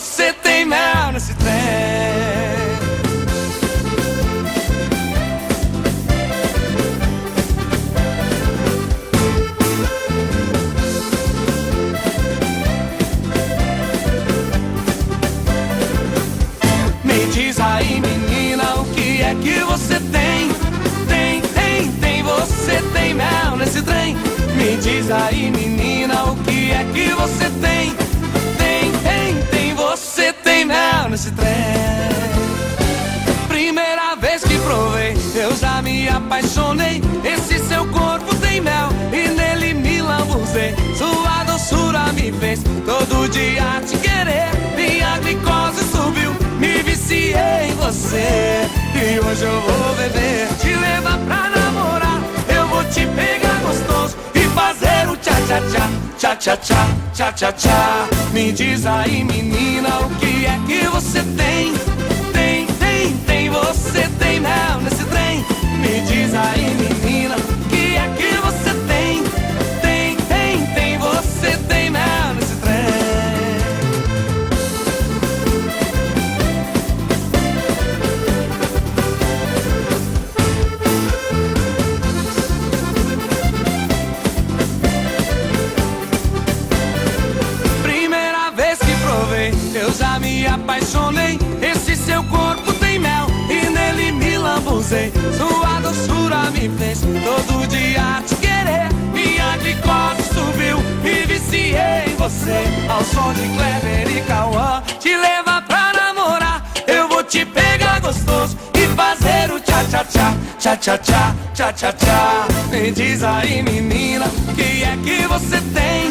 você tem mel nesse trem. Me diz aí, menina, o que é que você tem? Você tem mel nesse trem. Me diz aí, menina, o que é que você tem? Você tem mel nesse trem. Primeira vez que provei, eu já me apaixonei. Esse seu corpo tem mel e nele me lambuzei. Sua doçura me fez todo dia te querer. Minha glicose subiu, me viciei em você. E hoje eu vou beber, te levar pra namorar. Eu vou te pegar gostoso e fazer o tchá-tchá-tchá, tchá-tchá-tchá, tchá-tchá-tchá. Me diz aí, menina, o que é que você tem? Você tem mel nesse trem. Me diz aí, menina, o que é que você tem? Você tem mel nesse trem. Primeira vez que provei, eu já me apaixonei. Esse seu corpo tem mel e nele me lambuzei. Sua doçura me fez todo dia te querer. Minha glicose subiu, me viciei em você. Ao som de Kleber e Cauã, te levar pra namorar. Eu vou te pegar gostoso e fazer o tchá-tchá-tchá, tchá-tchá-tchá, tchá-tchá-tchá. Me diz aí, menina, o que é que você tem?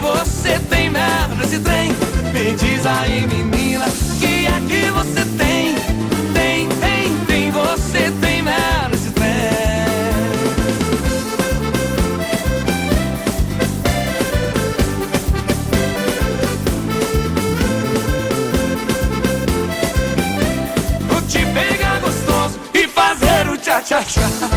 Você tem mel nesse trem. Me diz aí, menina, o que é que você tem? Você tem mel nesse trem. Vou te pegar gostoso e fazer o tchá-tchá-tchá.